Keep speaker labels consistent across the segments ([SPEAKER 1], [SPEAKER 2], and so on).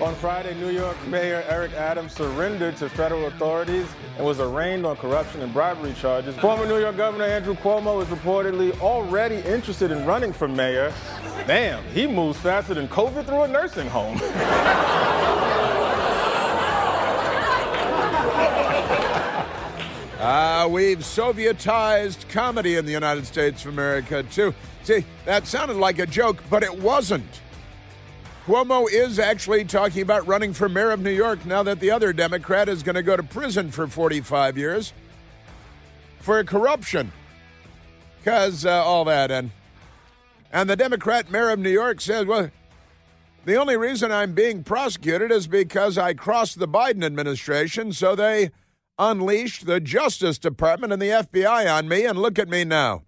[SPEAKER 1] On Friday, New York Mayor Eric Adams surrendered to federal authorities and was arraigned on corruption and bribery charges. Former New York Governor Andrew Cuomo is reportedly already interested in running for mayor. Damn, he moves faster than COVID through a nursing home.
[SPEAKER 2] We've Sovietized comedy in the United States of America, too. See, that sounded like a joke, but it wasn't. Cuomo is actually talking about running for mayor of New York now that the other Democrat is going to go to prison for 45 years for corruption. Because all that. And the Democrat mayor of New York says, well, the only reason I'm being prosecuted is because I crossed the Biden administration, so they unleashed the Justice Department and the FBI on me, and look at me now.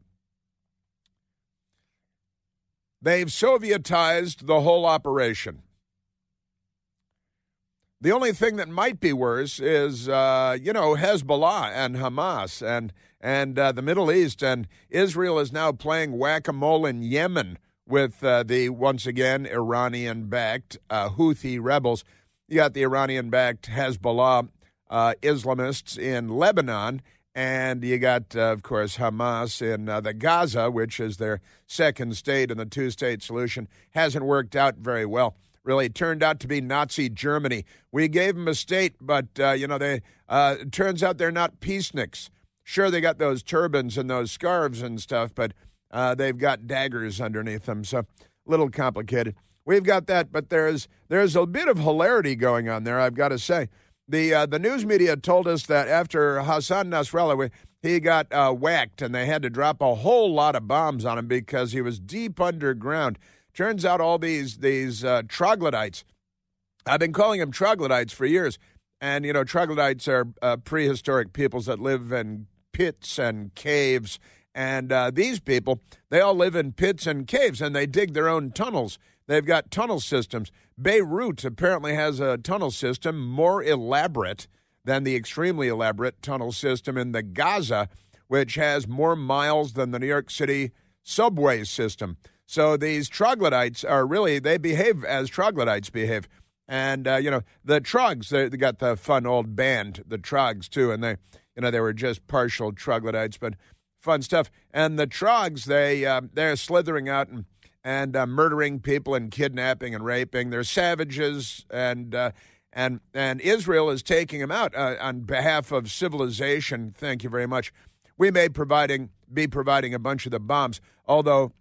[SPEAKER 2] They've Sovietized the whole operation. The only thing that might be worse is, Hezbollah and Hamas and the Middle East, and Israel is now playing whack-a-mole in Yemen with the, once again, Iranian-backed Houthi rebels. You got the Iranian-backed Hezbollah Islamists in Lebanon, and you got, of course, Hamas in the Gaza, which is their second state in the two-state solution. Hasn't worked out very well. Really turned out to be Nazi Germany. We gave them a state, but, it turns out they're not peaceniks. Sure, they got those turbans and those scarves and stuff, but they've got daggers underneath them, so a little complicated. We've got that, but there's a bit of hilarity going on there, I've got to say. The news media told us that after Hassan Nasrallah, he got whacked, and they had to drop a whole lot of bombs on him because he was deep underground. Turns out all these troglodytes, I've been calling them troglodytes for years, and, troglodytes are prehistoric peoples that live in pits and caves, and these people, they all live in pits and caves, and they dig their own tunnels. They've got tunnel systems. Beirut apparently has a tunnel system more elaborate than the extremely elaborate tunnel system in the Gaza, which has more miles than the New York City subway system. So these troglodytes are really, they behave as troglodytes behave. And, the Trogs, they got the fun old band, the Trogs, too, and they were just partial troglodytes, but fun stuff. And the Trogs, they're slithering out and murdering people and kidnapping and raping. They're savages, and Israel is taking them out on behalf of civilization. Thank you very much. We may be providing a bunch of the bombs, although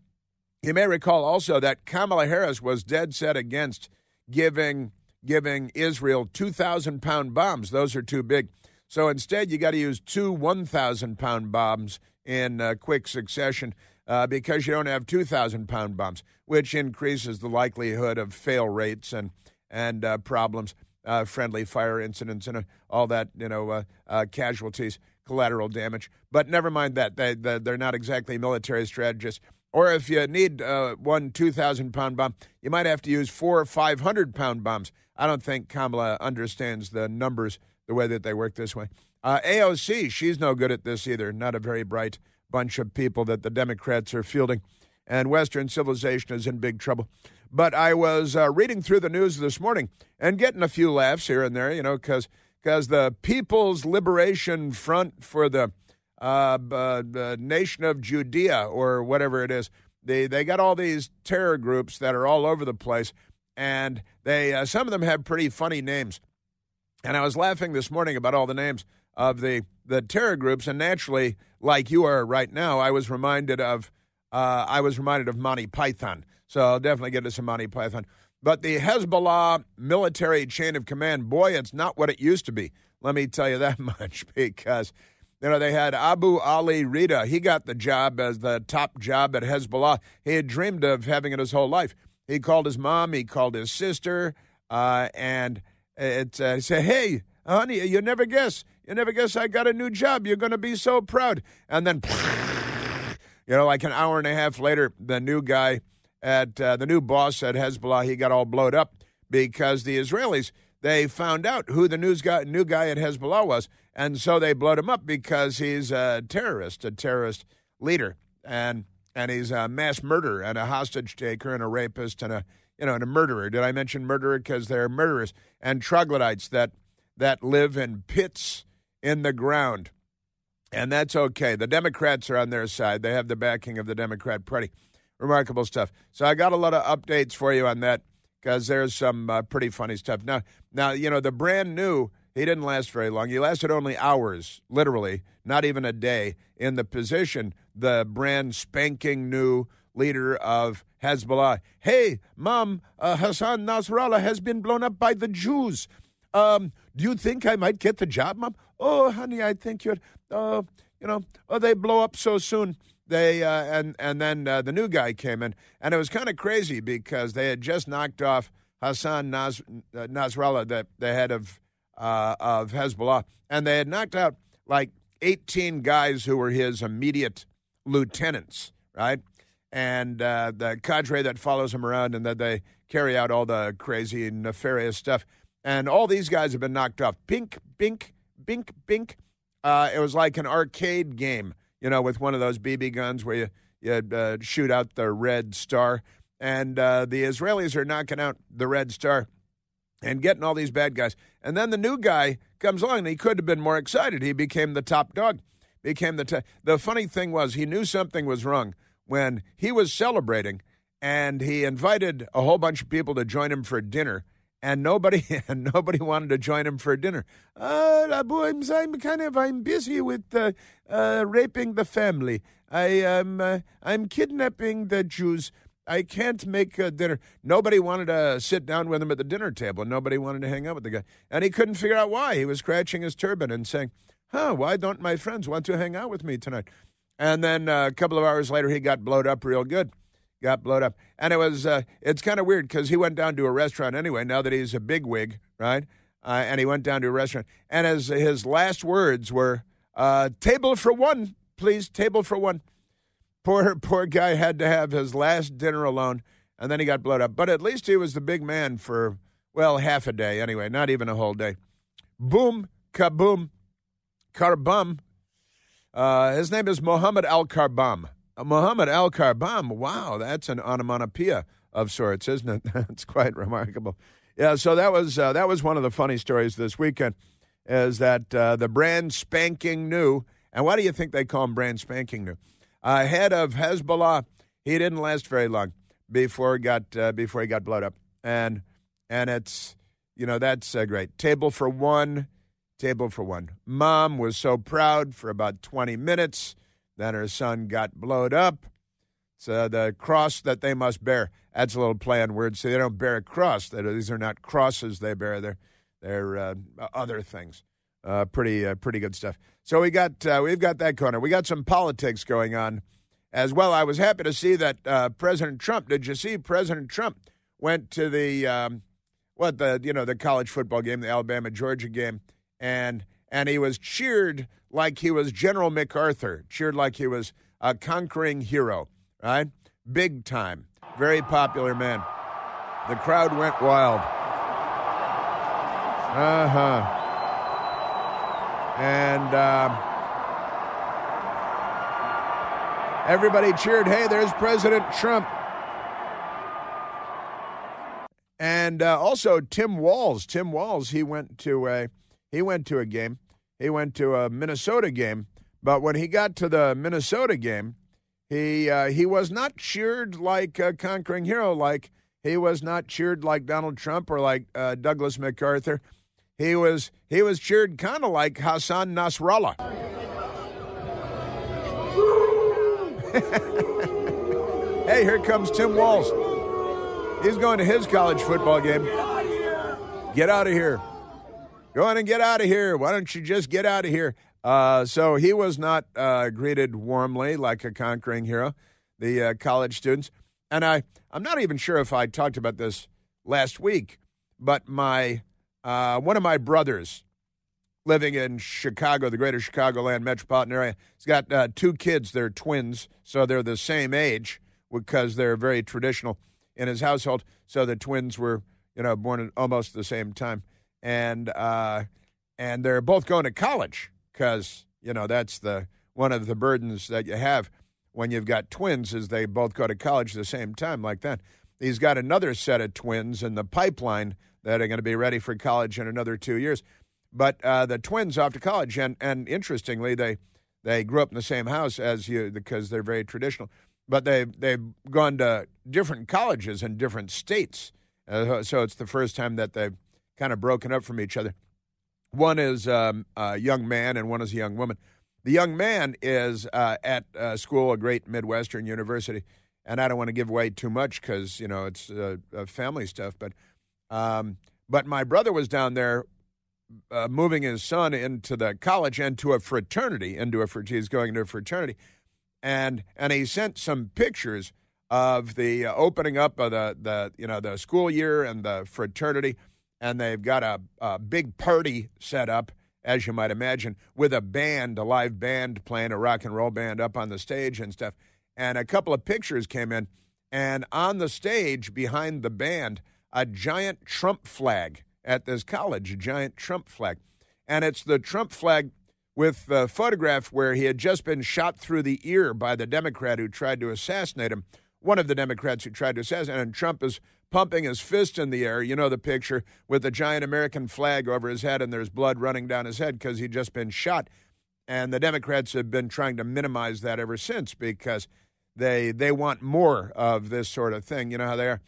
[SPEAKER 2] you may recall also that Kamala Harris was dead set against giving Israel 2,000-pound bombs. Those are too big. So instead, you got to use 2 1,000-pound bombs in quick succession. Because you don't have 2,000-pound bombs, which increases the likelihood of fail rates and problems, friendly fire incidents, and all that, casualties, collateral damage. But never mind that. They're not exactly military strategists. Or if you need one 2,000-pound bomb, you might have to use 4 500-pound bombs. I don't think Kamala understands the numbers the way that they work this way. AOC, she's no good at this either, not a very bright bunch of people that the Democrats are fielding, and Western civilization is in big trouble. But I was reading through the news this morning and getting a few laughs here and there, because the People's Liberation Front for the Nation of Judea, or whatever it is, they got all these terror groups that are all over the place, and they some of them have pretty funny names. And I was laughing this morning about all the names of the terror groups, and naturally, like you are right now, I was reminded of Monty Python. So I'll definitely get to some Monty Python. But the Hezbollah military chain of command, boy, it's not what it used to be. Let me tell you that much, because they had Abu Ali Rida. He got the job as the top job at Hezbollah. He had dreamed of having it his whole life. He called his mom, he called his sister, and he said, "Hey, honey, you never guess. You never guess I got a new job. You're going to be so proud." And then, like an hour and a half later, the new guy the new boss at Hezbollah, he got all blowed up because the Israelis, they found out who the new guy at Hezbollah was. And so they blowed him up because he's a terrorist leader. And he's a mass murderer and a hostage taker and a rapist and a and a murderer. Did I mention murderer? Because they're murderers and troglodytes that live in pits in the ground. And that's okay. The Democrats are on their side. They have the backing of the Democrat Party. Remarkable stuff. So I got a lot of updates for you on that because there's some pretty funny stuff. Now, the brand new, he didn't last very long. He lasted only hours, literally, not even a day, in the position, the brand spanking new leader of Hezbollah. Hey, Mom, Hassan Nasrallah has been blown up by the Jews. Do you think I might get the job, Mom? Oh, honey, I think you're, they blow up so soon. They and then the new guy came in, and it was kind of crazy because they had just knocked off Hassan Nasrallah, the head of Hezbollah, and they had knocked out like 18 guys who were his immediate lieutenants, right? And the cadre that follows him around, and that they carry out all the crazy, nefarious stuff. And all these guys have been knocked off. Bink, bink, bink, bink. It was like an arcade game, with one of those BB guns where you shoot out the red star. And the Israelis are knocking out the red star and getting all these bad guys. And then the new guy comes along, and he could have been more excited. He became the top dog. The funny thing was he knew something was wrong when he was celebrating, and he invited a whole bunch of people to join him for dinner. And nobody wanted to join him for dinner. I'm busy with raping the family. I'm kidnapping the Jews. I can't make dinner. Nobody wanted to sit down with him at the dinner table. Nobody wanted to hang out with the guy. And he couldn't figure out why. He was scratching his turban and saying, why don't my friends want to hang out with me tonight? And then a couple of hours later, he got blowed up real good. And it's kind of weird because he went down to a restaurant anyway, now that he's a bigwig, right? And he went down to a restaurant. And his last words were, table for one, please, table for one. Poor guy had to have his last dinner alone, and then he got blowed up. But at least he was the big man for, half a day anyway, not even a whole day. Boom, kaboom, karbum. His name is Mohammed al-Karbam. Mohammed al-Karbam, wow, that's an onomatopoeia of sorts, isn't it? That's quite remarkable. Yeah, so that was one of the funny stories this weekend, is that the brand spanking new, and why do you think they call him brand spanking new? Head of Hezbollah, he didn't last very long before he got blowed up, and it's that's great. Table for one. Mom was so proud for about 20 minutes. Then her son got blowed up. So the cross that they must bear. That's a little play on words. So they don't bear a cross. These are not crosses they bear. They're other things. Pretty good stuff. So we've got that corner. We got some politics going on as well. I was happy to see that President Trump. Did you see President Trump went to the college football game, the Alabama-Georgia game, and he was cheered like he was General MacArthur, cheered like he was a conquering hero, right? Big time. Very popular man. The crowd went wild. And everybody cheered, hey, there's President Trump. And also Tim Walz, he went to a game. He went to a Minnesota game, but when he got to the Minnesota game, he was not cheered like a conquering hero, like he was not cheered like Donald Trump or like Douglas MacArthur. He was cheered kind of like Hassan Nasrallah. Hey, here comes Tim Walz. He's going to his college football game. Get out of here. Go on and get out of here. Why don't you just get out of here? So he was not greeted warmly like a conquering hero, the college students. And I'm not even sure if I talked about this last week, but one of my brothers living in Chicago, the greater Chicagoland metropolitan area, he's got two kids. They're twins, so they're the same age because they're very traditional in his household. So the twins were, born at almost the same time. And they're both going to college because, that's one of the burdens that you have when you've got twins is they both go to college at the same time like that. he's got another set of twins in the pipeline that are going to be ready for college in another 2 years. But the twins off to college, and interestingly, they grew up in the same house as you because they're very traditional. But they've gone to different colleges in different states. So it's the first time that they've kind of broken up from each other. One is a young man and one is a young woman. The young man is at school, a great Midwestern university, and I don't want to give away too much because, it's family stuff. But my brother was down there moving his son into the college and to a fraternity, he's going into a fraternity. And he sent some pictures of the opening up of the school year and the fraternity, and they've got a big party set up, as you might imagine, with a live band playing, a rock and roll band up on the stage and stuff. And a couple of pictures came in, and on the stage behind the band, a giant Trump flag at this college, a giant Trump flag. And it's the Trump flag with the photograph where he had just been shot through the ear by the Democrat who tried to assassinate him, one of the Democrats who tried to assassinate him, and Trump is pumping his fist in the air, the picture, with the giant American flag over his head, and there's blood running down his head because he'd just been shot. And the Democrats have been trying to minimize that ever since because they want more of this sort of thing. You know how they are.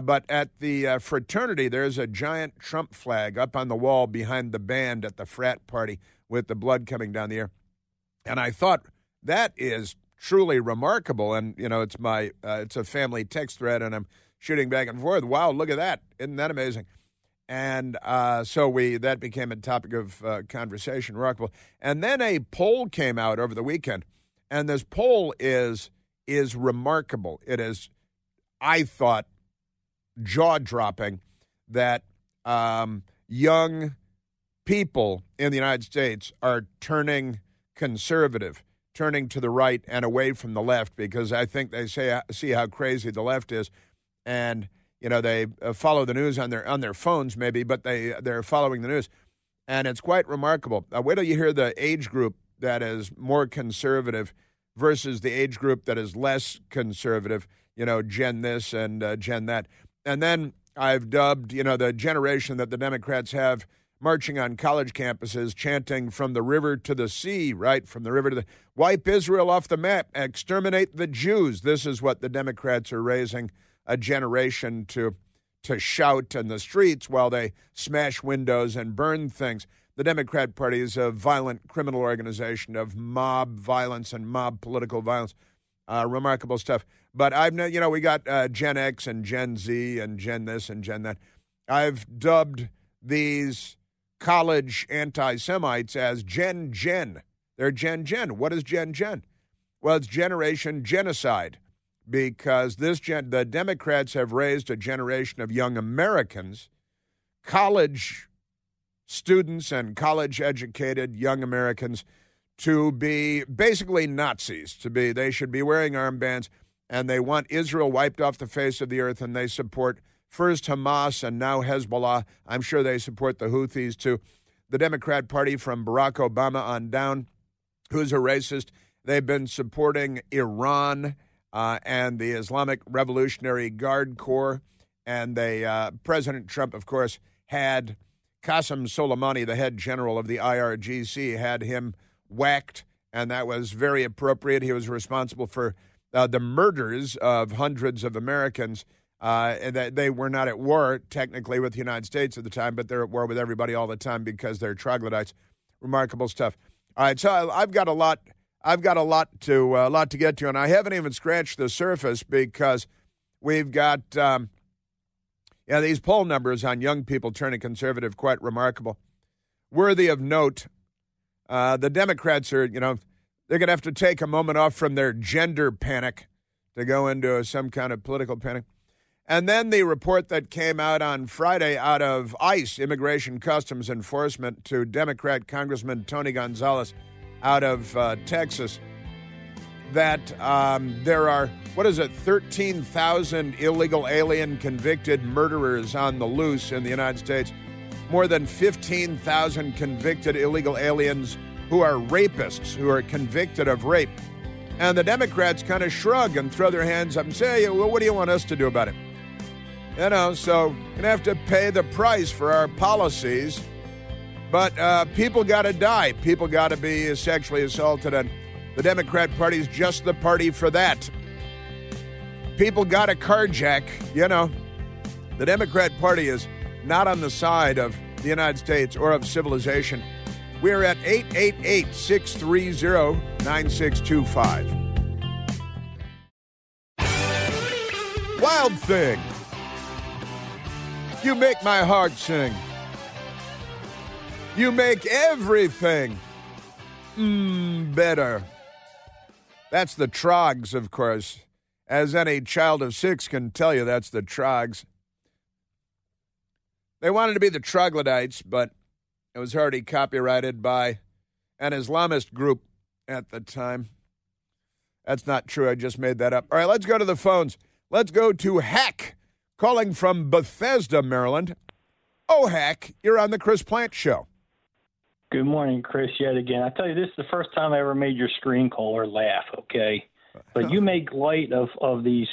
[SPEAKER 2] But at the fraternity, there's a giant Trump flag up on the wall behind the band at the frat party with the blood coming down the air. And I thought that is truly remarkable. And, it's a family text thread, and I'm shooting back and forth. Wow, look at that. Isn't that amazing? And so that became a topic of conversation, remarkable. And then a poll came out over the weekend, and this poll is remarkable. It is, I thought, jaw-dropping that young people in the United States are turning conservative, turning to the right and away from the left, because I think they see how crazy the left is. And, they follow the news on their phones maybe, but they're following the news. And it's quite remarkable. Wait till you hear the age group that is more conservative versus the age group that is less conservative, Gen this and Gen that. And then I've dubbed, the generation that the Democrats have marching on college campuses, chanting from the river to the sea, right? From the river to the... Wipe Israel off the map, exterminate the Jews. This is what the Democrats are raising a generation to shout in the streets while they smash windows and burn things. The Democrat Party is a violent criminal organization of mob violence and mob political violence. Remarkable stuff. But we got Gen X and Gen Z and Gen this and Gen that. I've dubbed these college anti-Semites as Gen. They're Gen. What is Gen? Well, it's Generation Genocide, because the Democrats have raised a generation of young Americans, college students and college-educated young Americans, to be basically Nazis. They should be wearing armbands, and they want Israel wiped off the face of the earth, and they support first Hamas and now Hezbollah. I'm sure they support the Houthis, too. The Democrat Party from Barack Obama on down, who's a racist, they've been supporting Iran and the Islamic Revolutionary Guard Corps. And President Trump, of course, had Qasem Soleimani, the head general of the IRGC, had him whacked, and that was very appropriate. He was responsible for the murders of hundreds of Americans. And that they were not at war technically with the United States at the time, but they're at war with everybody all the time because they're troglodytes. Remarkable stuff. All right, so I've got a lot to get to, and I haven't even scratched the surface because we've got these poll numbers on young people turning conservative, quite remarkable. Worthy of note, the Democrats are, they're going to have to take a moment off from their gender panic to go into some kind of political panic. And then the report that came out on Friday out of ICE, Immigration Customs Enforcement, to Democrat Congressman Tony Gonzalez out of Texas, that there are, 13,000 illegal alien convicted murderers on the loose in the United States, more than 15,000 convicted illegal aliens who are rapists, who are convicted of rape. And the Democrats kind of shrug and throw their hands up and say, well, what do you want us to do about it? So we're going to have to pay the price for our policies. But people got to die. People got to be sexually assaulted. And the Democrat Party is just the party for that. People got to carjack. The Democrat Party is not on the side of the United States or of civilization. We're at 888-630-9625. Wild Thing. You make my heart sing. You make everything better. That's the Trogs, of course. As any child of 6 can tell you, that's the Trogs. They wanted to be the Troglodytes, but it was already copyrighted by an Islamist group at the time. That's not true. I just made that up. All right, let's go to the phones. Let's go to Hack, calling from Bethesda, Maryland. Oh, Hack, you're on the Chris Plant Show.
[SPEAKER 3] Good morning, Chris, yet again. I tell you, this is the first time I ever made your screen caller laugh, okay? But you make light of these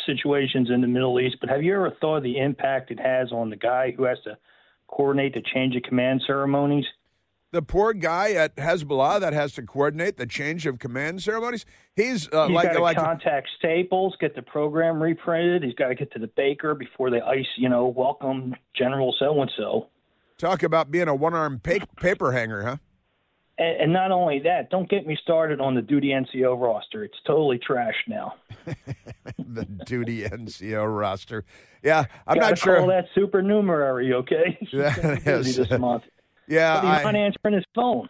[SPEAKER 3] situations in the Middle East, but have you ever thought of the impact it has on the guy who has to coordinate the change of command ceremonies?
[SPEAKER 2] The poor guy at Hezbollah that has to coordinate the change of command ceremonies? He's got
[SPEAKER 3] to contact Staples, get the program reprinted. He's got to get to the baker before they ice, welcome General so-and-so.
[SPEAKER 2] Talk about being a one-armed paper hanger, huh?
[SPEAKER 3] And not only that, don't get me started on the duty NCO roster. It's totally trashed now.
[SPEAKER 2] The duty NCO roster. Yeah, I'm not sure.
[SPEAKER 3] Call that supernumerary, okay?
[SPEAKER 2] That is,
[SPEAKER 3] this month.
[SPEAKER 2] Yeah,
[SPEAKER 3] but he's not answering his phone.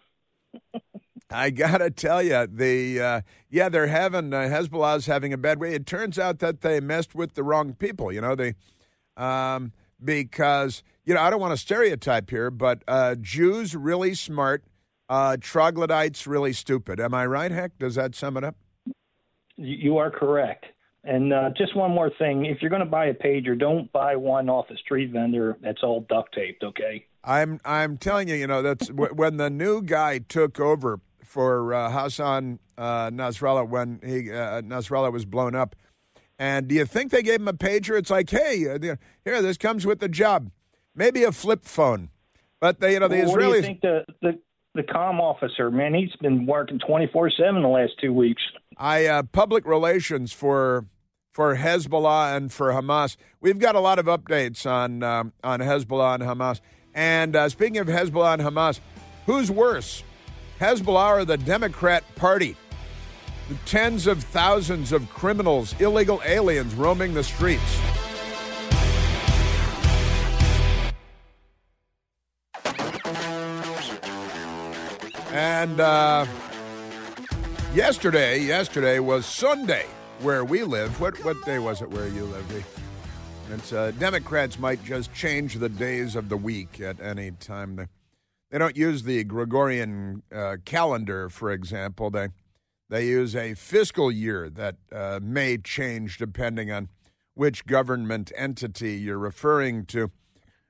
[SPEAKER 2] I gotta tell you, they're having Hezbollah's having a bad way. It turns out that they messed with the wrong people. Because I don't want to stereotype here, but Jews really smart. Troglodytes really stupid. Am I right, Heck? Does that sum it up?
[SPEAKER 3] You are correct. And just one more thing. If you're going to buy a pager, don't buy one off a street vendor that's all duct taped, okay?
[SPEAKER 2] I'm telling you, that's when the new guy took over for Hassan Nasrallah when Nasrallah was blown up. And do you think they gave him a pager? It's like, hey, here, this comes with the job. Maybe a flip phone. But the Israelis.
[SPEAKER 3] What do you think the comm officer, man, he's been working 24/7 the last 2 weeks.
[SPEAKER 2] Public relations for Hezbollah and for Hamas. We've got a lot of updates on Hezbollah and Hamas. And speaking of Hezbollah and Hamas, who's worse, Hezbollah or the Democrat Party? The tens of thousands of criminals, illegal aliens roaming the streets. And yesterday was Sunday where we live. What day was it where you live? It's Democrats might just change the days of the week at any time. They don't use the Gregorian calendar, for example. They use a fiscal year that may change depending on which government entity you're referring to.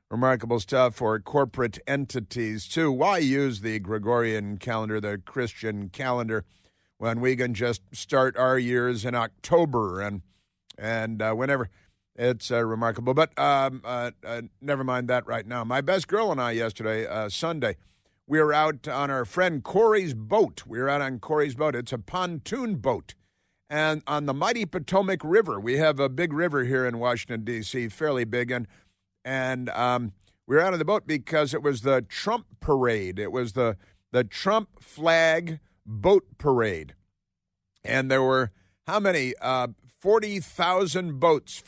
[SPEAKER 2] Remarkable stuff for corporate entities, too. Why use the Gregorian calendar, the Christian calendar, when we can just start our years in October and whenever? It's remarkable. But never mind that right now. My best girl and I yesterday, Sunday, we were out on our friend Corey's boat. We were out on Corey's boat. It's a pontoon boat. And on the mighty Potomac River, we have a big river here in Washington, D.C., fairly big. And we were out on the boat because it was the Trump parade. It was the Trump flag boat parade. And there were, how many? 40,000 boats.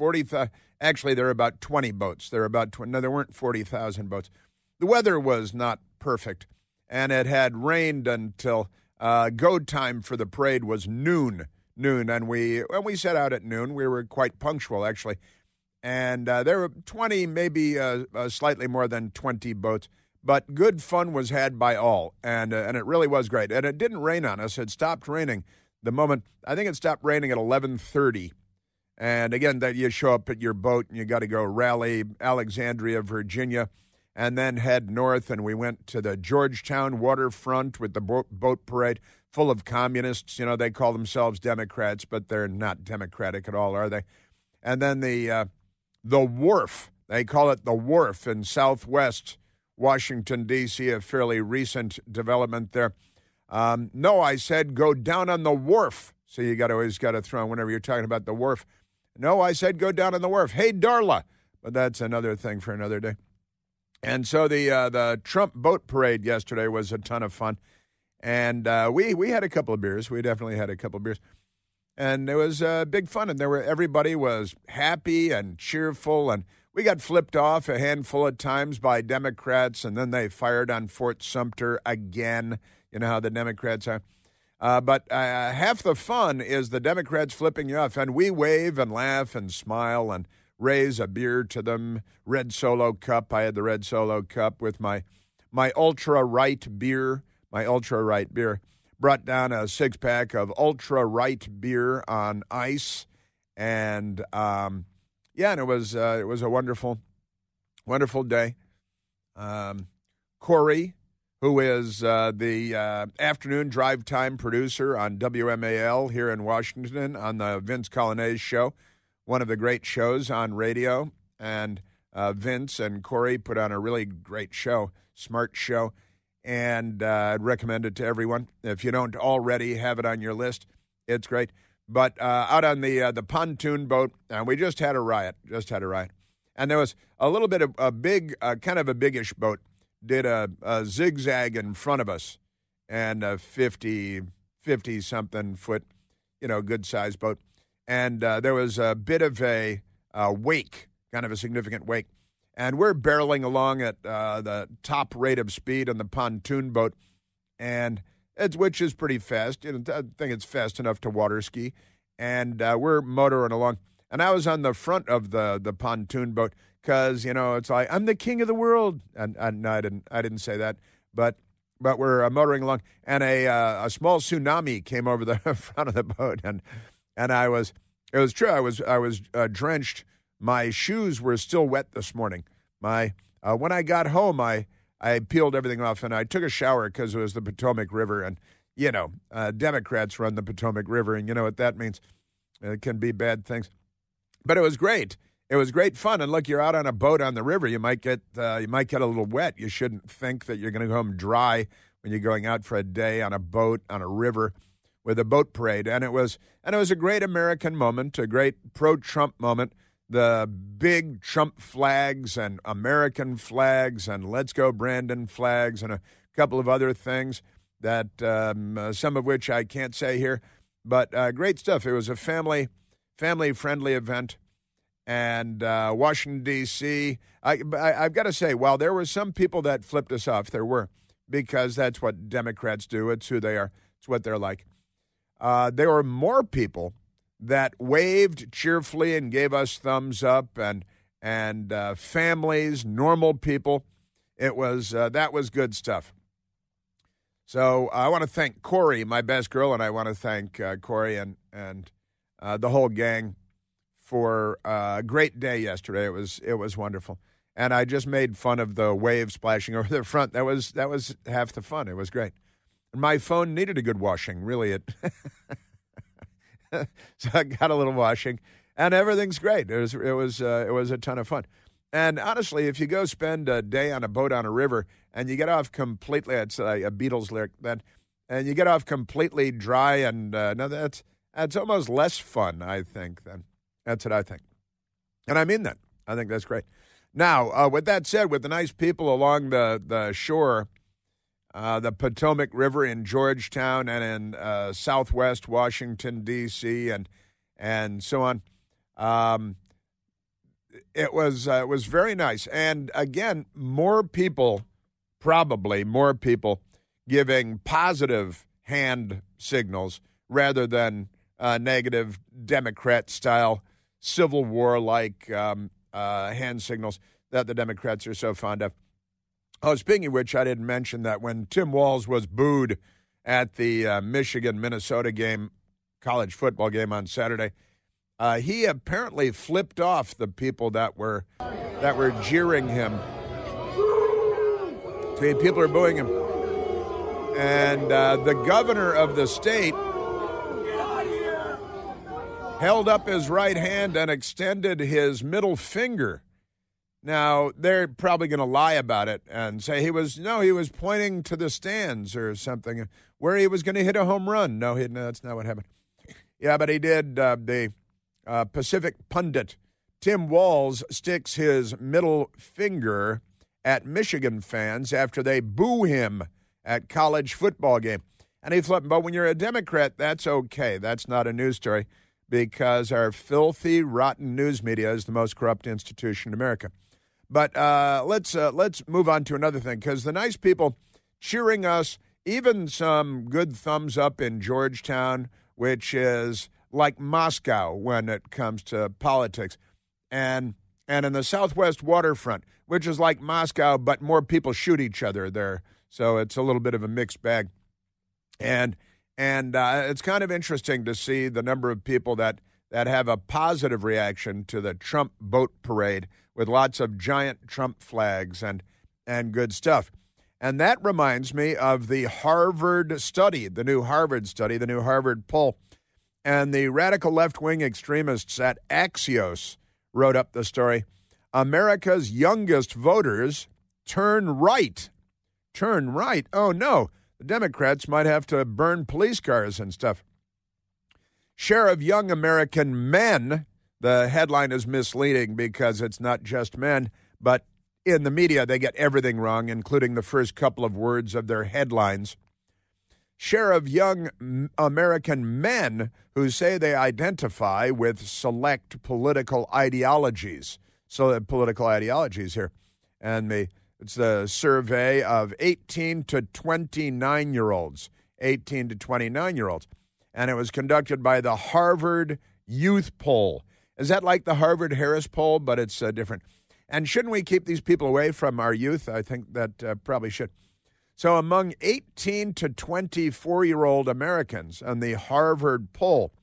[SPEAKER 2] Actually, there were about 20 boats. There weren't 40,000 boats. The weather was not perfect, and it had rained until go time for the parade was noon. And when we set out at noon, we were quite punctual, actually. And there were 20, maybe slightly more than 20 boats. But good fun was had by all, and it really was great. And it didn't rain on us. It stopped raining the moment. I think it stopped raining at 11:30. And again, that you show up at your boat and you got to go rally Alexandria, Virginia, and then head north. And we went to the Georgetown waterfront with the boat parade full of communists. They call themselves Democrats, but they're not democratic at all, are they? And then the the Wharf. They call it the Wharf in Southwest Washington, D.C., a fairly recent development there. No, I said go down on the wharf. So you always got to throw in whenever you're talking about the wharf. No, I said go down on the wharf. Hey, Darla. But that's another thing for another day. And so the Trump boat parade yesterday was a ton of fun. And we had a couple of beers. We definitely had a couple of beers. And it was big fun. And everybody was happy and cheerful. And we got flipped off a handful of times by Democrats. And then they fired on Fort Sumter again. You know how the Democrats are. But half the fun is the Democrats flipping you off. And we wave and laugh and smile and raise a beer to them. Red Solo cup. I had the Red Solo cup with my ultra right beer. My ultra right beer. Brought down a 6-pack of ultra right beer on ice. And and it was a wonderful, wonderful day. Corey, who is the afternoon drive time producer on WMAL here in Washington on the Vince Colonnese show, one of the great shows on radio. And Vince and Corey put on a really great show, smart show, and I'd recommend it to everyone. If you don't already have it on your list, it's great. But out on the pontoon boat, we just had a riot, And there was a little bit of a big, kind of a biggish boat, did a zigzag in front of us, and a 50-something foot, good-sized boat. And there was a bit of a wake, kind of a significant wake. And we're barreling along at the top rate of speed on the pontoon boat, which is pretty fast. I think it's fast enough to water ski. And we're motoring along. And I was on the front of the pontoon boat because, it's like, I'm the king of the world. And no, I didn't say that. But we're motoring along. And a small tsunami came over the front of the boat. And it was true. I was drenched. My shoes were still wet this morning. When I got home, I peeled everything off, and I took a shower because it was the Potomac River. And, Democrats run the Potomac River, and you know what that means. It can be bad things. But it was great. It was great fun. And look, you're out on a boat on the river. You might get a little wet. You shouldn't think that you're going to go home dry when you're going out for a day on a boat on a river with a boat parade. And it was a great American moment, a great pro-Trump moment. The big Trump flags and American flags and Let's Go Brandon flags and a couple of other things that some of which I can't say here. But great stuff. It was a family-friendly event. And Washington, D.C., I've got to say, while there were some people that flipped us off, there were, because that's what Democrats do. It's who they are. It's what they're like. There were more people that waved cheerfully and gave us thumbs up, and families, normal people. That was good stuff. So I want to thank Corey, my best girl, and I want to thank Corey and the whole gang for a great day yesterday. It was wonderful, and I just made fun of the wave splashing over the front. That was half the fun. It was great. And my phone needed a good washing. Really, so I got a little washing, and everything's great. It was a ton of fun. And honestly, if you go spend a day on a boat on a river and you get off completely, it's a Beatles lyric then, and you get off completely dry, and no, that's almost less fun, I think. Then that's what I think, and I mean that. I think that's great. Now, with that said, with the nice people along the shore. The Potomac River in Georgetown and in Southwest Washington, D.C., and so on. It was very nice. And again, probably more people giving positive hand signals rather than negative Democrat-style Civil War-like hand signals that the Democrats are so fond of. Oh, speaking of which, I didn't mention that when Tim Walz was booed at the Michigan-Minnesota college football game on Saturday, he apparently flipped off the people that were jeering him. See, people are booing him. And the governor of the state, held up his right hand and extended his middle finger. Now, they're probably going to lie about it and say he was pointing to the stands or something where he was going to hit a home run. No, that's not what happened. Yeah, but he did. The Pacific pundit Tim Walz sticks his middle finger at Michigan fans after they boo him at college football game. And he flipped. But when you're a Democrat, that's okay. That's not a news story because our filthy, rotten news media is the most corrupt institution in America. But let's move on to another thing, because the nice people cheering us, even some good thumbs up in Georgetown, which is like Moscow when it comes to politics, and in the Southwest waterfront, which is like Moscow, but more people shoot each other there. So it's a little bit of a mixed bag. And it's kind of interesting to see the number of people that have a positive reaction to the Trump boat parade with lots of giant Trump flags and good stuff. And that reminds me of the Harvard study, the new Harvard study, the new Harvard poll. And the radical left-wing extremists at Axios wrote up the story. America's youngest voters turn right. Turn right? Oh, no. The Democrats might have to burn police cars and stuff. Share of young American men. The headline is misleading because it's not just men, but in the media they get everything wrong, including the first couple of words of their headlines. Share of young American men who say they identify with select political ideologies. So the political ideologies here. And it's the survey of 18 to 29-year-olds. 18 to 29-year-olds. And it was conducted by the Harvard Youth Poll. Is that like the Harvard-Harris poll, but it's different? And shouldn't we keep these people away from our youth? I think that probably should. So among 18 to 24-year-old Americans on the Harvard poll,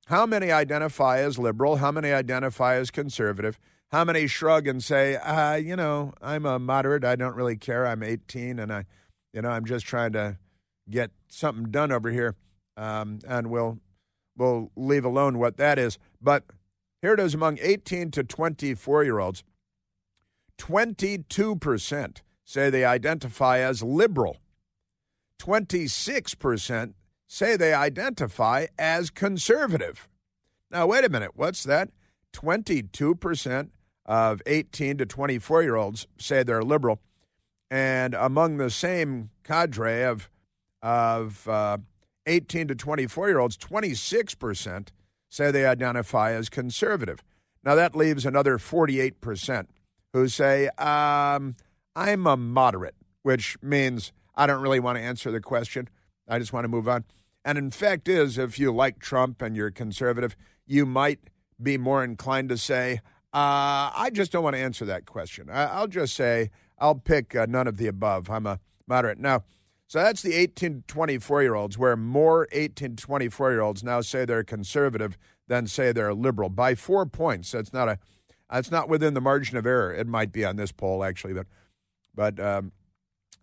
[SPEAKER 2] how many identify as liberal? How many identify as conservative? How many shrug and say, I'm a moderate. I don't really care. I'm 18, and I'm just trying to get something done over here, and we'll leave alone what that is. But here it is among 18 to 24-year-olds. 22% say they identify as liberal. 26% say they identify as conservative. Now, wait a minute. What's that? 22% of 18 to 24-year-olds say they're liberal. And among the same cadre of 18 to 24-year-olds, 26% say they identify as conservative. Now, that leaves another 48% who say, I'm a moderate, which means I don't really want to answer the question. I just want to move on. And in fact is, if you like Trump and you're conservative, you might be more inclined to say, I just don't want to answer that question. I'll just say I'll pick none of the above. I'm a moderate. Now, so that's the 18 to 24-year-olds, where more 18 to 24-year-olds now say they're conservative than say they're liberal by 4 points. That's not within the margin of error. It might be on this poll, actually, but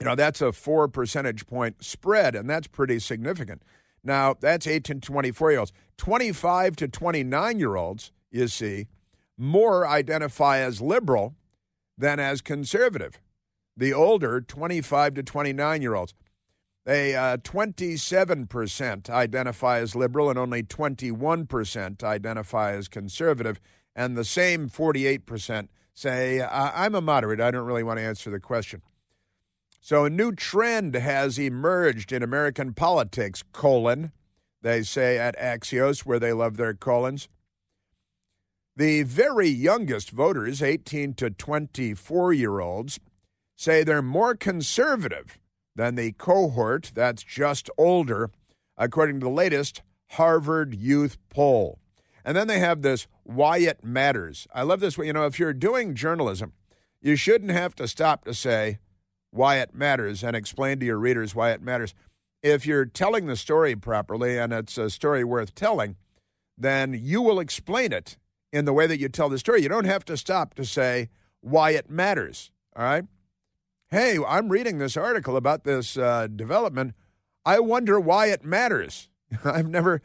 [SPEAKER 2] that's a 4 percentage point spread, and that's pretty significant. Now, that's 18 to 24-year-olds. 25 to 29-year-olds, you see, more identify as liberal than as conservative. The older 25 to 29-year-olds. They 27% identify as liberal and only 21% identify as conservative. And the same 48% say, I'm a moderate. I don't really want to answer the question. So a new trend has emerged in American politics, they say at Axios, where they love their colons. The very youngest voters, 18 to 24-year-olds, say they're more conservative than the cohort that's just older, according to the latest Harvard Youth Poll. And then they have this why it matters. I love this. If you're doing journalism, you shouldn't have to stop to say why it matters and explain to your readers why it matters. If you're telling the story properly and it's a story worth telling, then you will explain it in the way that you tell the story. You don't have to stop to say why it matters, all right? Hey, I'm reading this article about this development. I wonder why it matters. I've never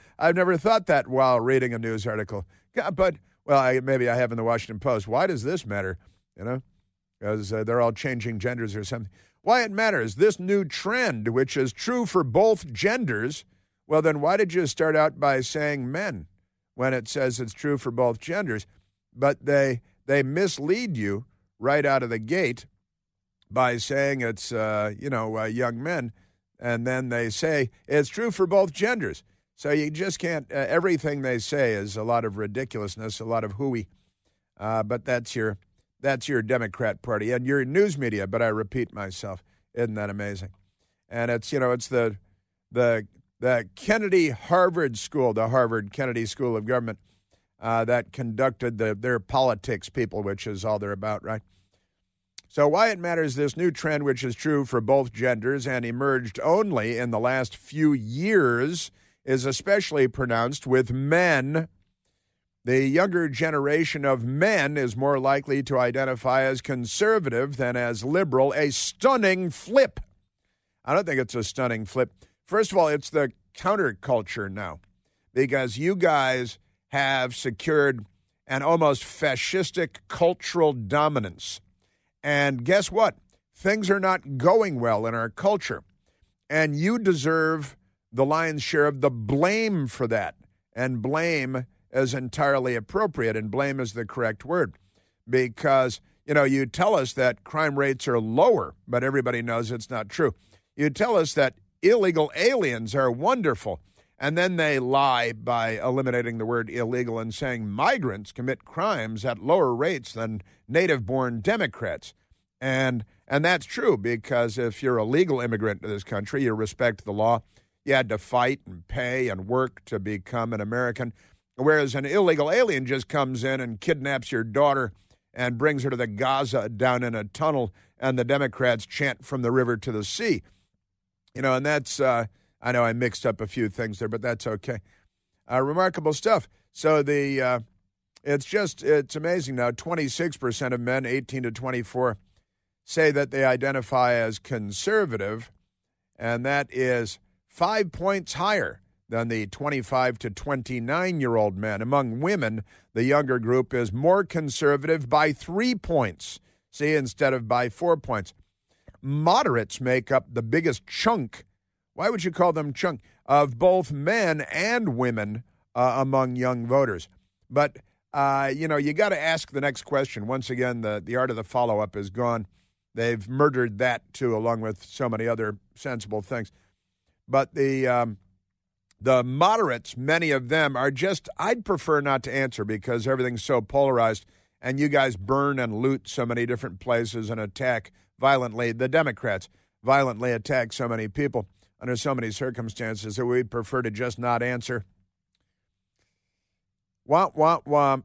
[SPEAKER 2] thought that while reading a news article. Yeah, but maybe I have in the Washington Post. Why does this matter? Because they're all changing genders or something. Why it matters? This new trend, which is true for both genders. Well, then why did you start out by saying men when it says it's true for both genders? But they mislead you right out of the gate by saying it's young men, and then they say it's true for both genders. So you just can't. Everything they say is a lot of ridiculousness, a lot of hooey. But that's your Democrat Party and your news media. But I repeat myself, isn't that amazing? And it's the Kennedy Harvard School, the Harvard Kennedy School of Government, that conducted their politics people, which is all they're about, right? So why it matters, this new trend, which is true for both genders and emerged only in the last few years, is especially pronounced with men. The younger generation of men is more likely to identify as conservative than as liberal, a stunning flip. I don't think it's a stunning flip. First of all, it's the counterculture now, because you guys have secured an almost fascistic cultural dominance. And guess what? Things are not going well in our culture. And you deserve the lion's share of the blame for that. And blame is entirely appropriate, and blame is the correct word. Because, you tell us that crime rates are lower, but everybody knows it's not true. You tell us that illegal aliens are wonderful, and then they lie by eliminating the word illegal and saying migrants commit crimes at lower rates than native-born Democrats. And that's true, because if you're a legal immigrant to this country, you respect the law. You had to fight and pay and work to become an American, whereas an illegal alien just comes in and kidnaps your daughter and brings her to the Gaza down in a tunnel, and the Democrats chant from the river to the sea. And that's, I know I mixed up a few things there, but that's okay. Remarkable stuff. So it's amazing now. 26% of men 18 to 24 say that they identify as conservative, and that is 5 points higher than the 25 to 29-year-old men. Among women, the younger group is more conservative by 3 points, instead of by 4 points. Moderates make up the biggest chunk, why would you call them chunk, of both men and women among young voters. But, you got to ask the next question. Once again, the art of the follow-up is gone. They've murdered that, too, along with so many other sensible things. But the moderates, many of them are just, I'd prefer not to answer because everything's so polarized, and you guys burn and loot so many different places and attack violently. The Democrats violently attack so many people under so many circumstances that we'd prefer to just not answer. Wah, wah, wah.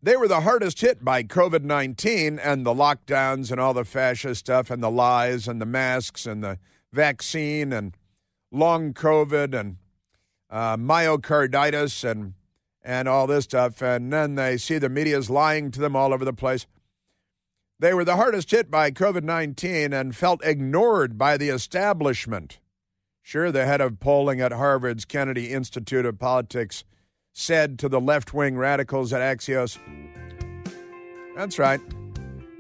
[SPEAKER 2] They were the hardest hit by COVID-19 and the lockdowns and all the fascist stuff and the lies and the masks and the vaccine and long COVID and myocarditis and all this stuff. And then they see the media's lying to them all over the place. They were the hardest hit by COVID-19 and felt ignored by the establishment. Sure, the head of polling at Harvard's Kennedy Institute of Politics said to the left-wing radicals at Axios, that's right.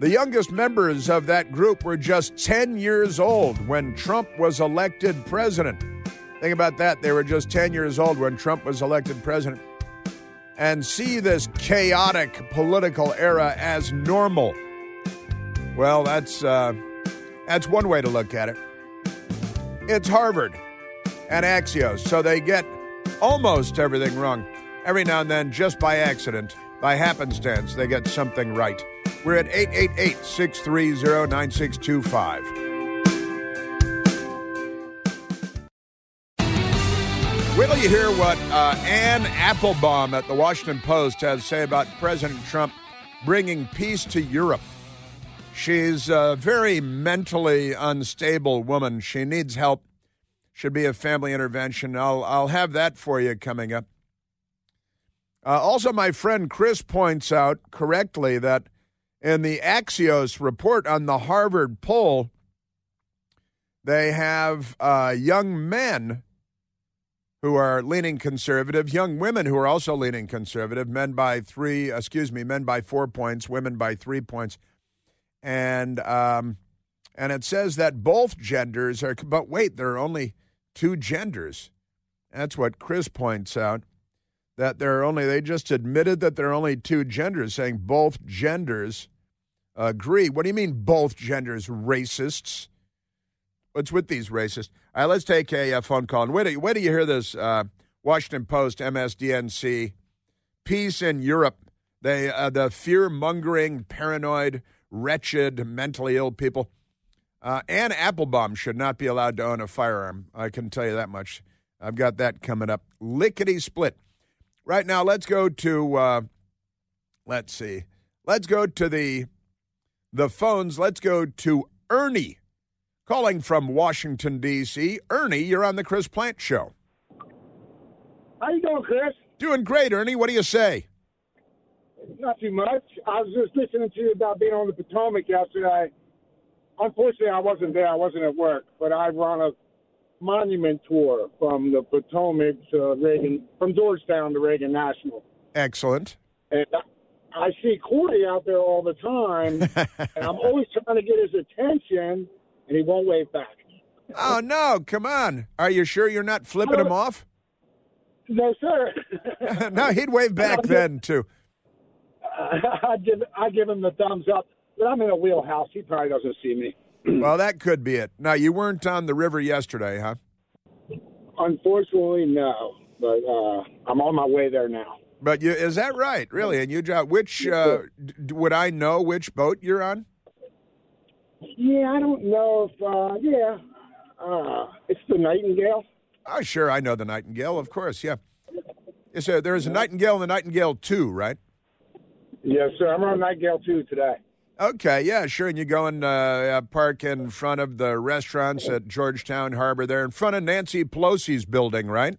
[SPEAKER 2] The youngest members of that group were just 10 years old when Trump was elected president. Think about that. They were just 10 years old when Trump was elected president. And see this chaotic political era as normal. Well, that's one way to look at it. It's Harvard and Axios, so they get almost everything wrong. Every now and then, just by accident, by happenstance, they get something right. We're at 888-630-9625. Wait till you hear what Ann Applebaum at the Washington Post has to say about President Trump bringing peace to Europe. She's a very mentally unstable woman. She needs help. Should be a family intervention. I'll have that for you coming up. Also, my friend Chris points out correctly that in the Axios report on the Harvard poll, they have young men who are leaning conservative, young women who are also leaning conservative, men by 4 points, women by 3 points. And it says that both genders are, but wait, there are only two genders. That's what Chris points out, that they just admitted that there are only two genders, saying both genders agree. What do you mean both genders, racists? What's with these racists? All right, let's take a phone call. And wait till you hear this. Washington Post, MSDNC, peace in Europe. The fear-mongering, paranoid, wretched, mentally ill people. Ann Applebaum should not be allowed to own a firearm. I can tell you that much. I've got that coming up. Lickety-split. Right now, let's go to, Let's go to the phones. Let's go to Ernie, calling from Washington, D.C. Ernie, you're on the Chris Plant Show.
[SPEAKER 4] How you doing, Chris?
[SPEAKER 2] Doing great, Ernie. What do you say?
[SPEAKER 4] Not too much. I was just listening to you about being on the Potomac yesterday. Unfortunately, I wasn't there. I wasn't at work. But I run a monument tour from the Potomac to Reagan, from Georgetown to Reagan National.
[SPEAKER 2] Excellent.
[SPEAKER 4] And I see Cordy out there all the time, and I'm always trying to get his attention, and he won't wave back.
[SPEAKER 2] Oh, no, come on. Are you sure you're not flipping him off?
[SPEAKER 4] No, sir.
[SPEAKER 2] No, he'd wave back then, too.
[SPEAKER 4] I give him the thumbs up, but I'm in a wheelhouse. He probably doesn't see me.
[SPEAKER 2] Well, that could be it. Now, you weren't on the river yesterday, huh?
[SPEAKER 4] Unfortunately, no, but I'm on my way there now.
[SPEAKER 2] But is that right, really? And you drive, would I know which boat you're on?
[SPEAKER 4] Yeah, I don't know if, it's the Nightingale.
[SPEAKER 2] Oh, sure, I know the Nightingale, of course, yeah. There's a Nightingale and the Nightingale 2, right?
[SPEAKER 4] Yes, sir. I'm on Nightingale 2 today.
[SPEAKER 2] Okay, yeah, sure. And you go and park in front of the restaurants at Georgetown Harbor there, in front of Nancy Pelosi's building, right?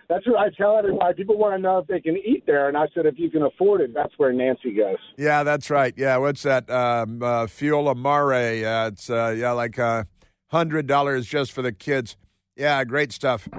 [SPEAKER 4] That's what I tell everybody. People want to know if they can eat there, and I said if you can afford it, that's where Nancy goes.
[SPEAKER 2] Yeah, that's right. Yeah, what's that? Fuel Amare. It's like $100 just for the kids. Yeah, great stuff.